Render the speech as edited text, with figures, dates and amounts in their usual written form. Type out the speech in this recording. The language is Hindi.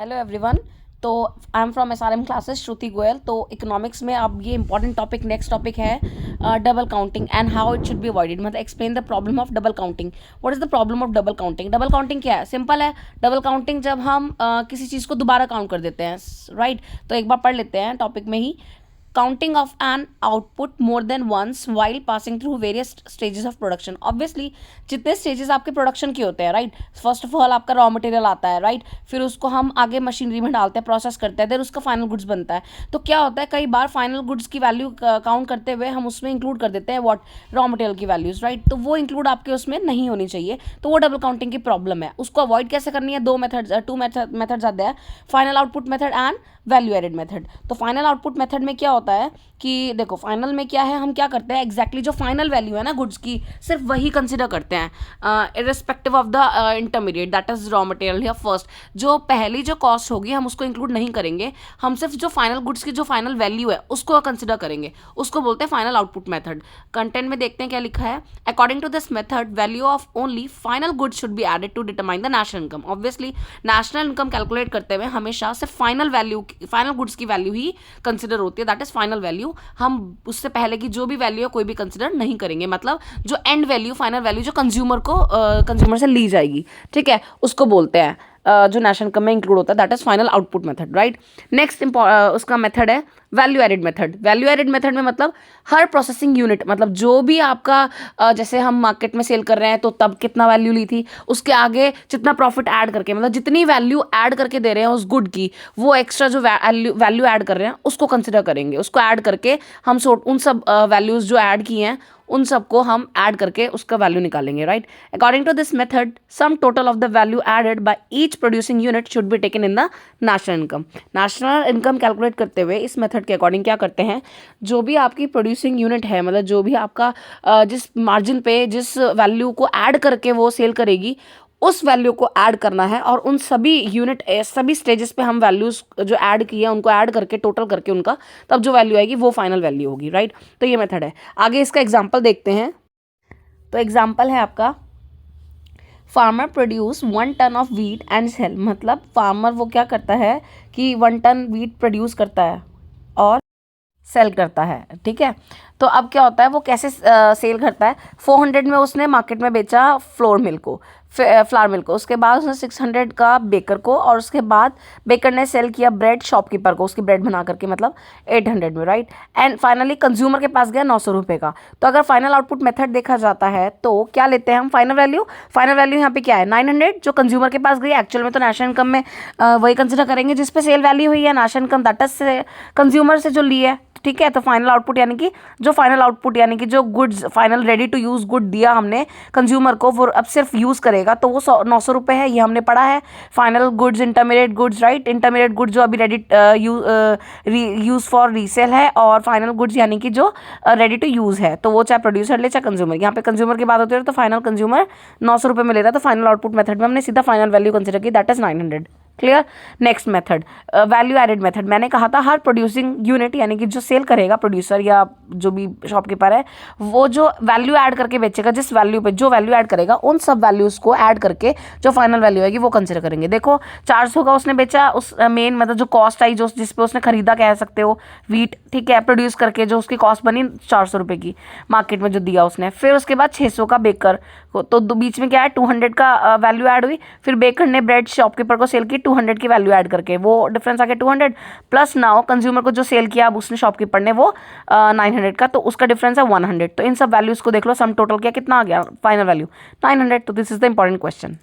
Hello everyone. तो I am from SRM classes, Shruti Goyal. तो इकोनॉमिक्स में अब ये इंपॉर्टेंट टॉपिक, नेक्स्ट टॉपिक है double counting and how it should be avoided. मतलब explain the problem of double counting. What is the problem of double counting? Double counting क्या है? सिंपल है। डबल काउंटिंग जब हम किसी चीज़ को दोबारा काउंट कर देते हैं, राइट। तो एक बार पढ़ लेते हैं टॉपिक में ही। Counting of an output more than once while passing through various stages of production. Obviously जितने स्टेजेस आपके प्रोडक्शन के होते हैं, राइट। फर्स्ट ऑफ ऑल आपका रॉ मटेरियल आता है, राइट। फिर उसको हम आगे मशीनरी में डालते हैं, प्रोसेस करते हैं, देन उसका फाइनल गुड्स बनता है। तो क्या होता है, कई बार फाइनल गुड्स की वैल्यू काउंट करते हुए हम उसमें इंक्लूड कर देते हैं व्हाट, रॉ मटेरियल की वैल्यूज, राइट। तो वो इंक्लूड आपके उसमें नहीं होनी चाहिए। तो वो डबल काउंटिंग की प्रॉब्लम है। उसको अवॉइड कैसे करनी है? टू मेथड्स आते हैं, final output method and value added method. तो फाइनल आउटपुट मेथड में क्या होता है कि देखो, फाइनल में क्या है, हम क्या करते हैं एग्जैक्टली जो फाइनल वैल्यू है ना गुड्स की, सिर्फ वही कंसिडर करते हैं irrespective of the intermediate, that is raw material या फर्स्ट। जो पहली जो कॉस्ट होगी हम उसको इंक्लूड नहीं करेंगे, हम सिर्फ जो फाइनल गुड्स की जो फाइनल वैल्यू है उसको कंसिडर करेंगे। उसको बोलते हैं फाइनल आउटपुट मेथड। कंटेंट में देखते हैं क्या लिखा है। According to this method value of only final goods should be added to determine the national income. Obviously national income calculate करते हुए हमेशा सिर्फ फाइनल गुड्स की वैल्यू ही कंसिडर होती है, दैट इज फाइनल वैल्यू। हम उससे पहले की जो भी वैल्यू है कोई भी कंसिडर नहीं करेंगे। मतलब जो एंड वैल्यू, फाइनल वैल्यू जो कंज्यूमर से ली जाएगी, ठीक है, उसको बोलते हैं जो नेशनल इनकम में इंक्लूड होता है, that is final output method, right. Next उसका मेथड है value added method. Value added method में मतलब हर प्रोसेसिंग यूनिट, मतलब जो भी आपका जैसे हम मार्केट में सेल कर रहे हैं तो तब कितना वैल्यू ली थी, उसके आगे जितना प्रॉफिट ऐड करके, मतलब जितनी वैल्यू ऐड करके दे रहे हैं उस गुड की, वो एक्स्ट्रा जो वैल्यू ऐड कर रहे हैं उसको कंसिडर करेंगे। उसको ऐड करके हम उन सब वैल्यूज जो ऐड की हैं उन सबको हम ऐड करके उसका वैल्यू निकालेंगे, right. According to this method sum total of the value added by each producing unit should be taken in the national income. National income calculate करते हुए इस मेथड के अकॉर्डिंग क्या करते हैं, जो भी आपकी प्रोड्यूसिंग यूनिट है, मतलब जो भी आपका जिस मार्जिन पे जिस वैल्यू को ऐड करके वो सेल करेगी, उस वैल्यू को ऐड करना है और उन सभी यूनिट सभी स्टेजेस पे हम वैल्यूज जो ऐड की है उनको ऐड करके टोटल करके उनका तब जो वैल्यू आएगी वो फाइनल वैल्यू होगी, राइट। तो ये मेथड है। आगे इसका एग्जांपल देखते हैं। तो एग्जांपल है आपका, farmer produce 1 ton of wheat and sell. मतलब फार्मर वो क्या करता है कि 1 टन व्हीट प्रोड्यूस करता है और सेल करता है, ठीक है। तो अब क्या होता है, वो कैसे सेल करता है? 400 में उसने मार्केट में बेचा फ्लोर मिल को, उसके बाद उसने 600 का बेकर को, और उसके बाद बेकर ने सेल किया ब्रेड शॉपकीपर को, उसकी ब्रेड बना करके, मतलब 800 में, राइट। एंड फाइनली कंज्यूमर के पास गया 900 रुपये का। तो अगर फाइनल आउटपुट मेथड देखा जाता है तो क्या लेते हैं हम? फाइनल वैल्यू यहाँ पे क्या है? 900 जो कंज्यूमर के पास गई। एक्चुअल में तो नेशनल इनकम में वही कंसिडर करेंगे जिस पे सेल वैल्यू हुई है, national income that is consumer से जो ली है, ठीक है। तो फाइनल आउटपुट यानी कि जो goods final ready to use good दिया हमने कंज्यूमर को, वो अब सिर्फ यूज़ करेगा, तो वो 900 रुपये है, ये हमने पढ़ा है। Final goods, intermediate goods, right. Intermediate goods जो अभी रेडी यूज़ फॉर रीसेल है, और फाइनल गुड्स यानी कि जो रेडी टू यूज़ है, तो वो चाहे प्रोड्यूसर ले चाहे कंज्यूमर। यहाँ पे कंज्यूमर की बात होती है तो फाइनल कंज्यूमर 900 रुपये में ले रहा है। तो फाइनल आउटपुट मेथड में हमने सीधा फाइनल वैल्यू कंसिडर की, that is 900। Clear. Next method value added method. मैंने कहा था हर प्रोड्यूसिंग यूनिट यानी कि जो सेल करेगा प्रोड्यूसर या जो भी शॉपकीपर है, वो जो वैल्यू ऐड करके बेचेगा, जिस वैल्यू पे जो वैल्यू ऐड करेगा उन सब वैल्यूज़ को ऐड करके जो फाइनल वैल्यू आएगी वो कंसिडर करेंगे। देखो 400 का उसने बेचा, उस मेन मतलब जो कॉस्ट आई जो जिस पे उसने खरीदा कह सकते हो व्हीट, ठीक है, प्रोड्यूस करके जो उसकी कॉस्ट बनी 400 रुपये की मार्केट में जो दिया उसने। फिर उसके बाद 600 का बेकर, तो बीच में क्या है 200 का वैल्यू ऐड हुई। फिर बेकर ने ब्रेड शॉपकीपर को सेल की 200 की वैल्यू ऐड करके, वो डिफरेंस आ गया 200 प्लस नाउ कंज्यूमर को जो सेल किया अब उसने शॉपकीपर ने वो 900 का, तो उसका डिफरेंस है 100। तो इन सब वैल्यूज़ को देख लो, सम टोटल किया कितना आ गया फाइनल वैल्यू 900। तो this is the important question.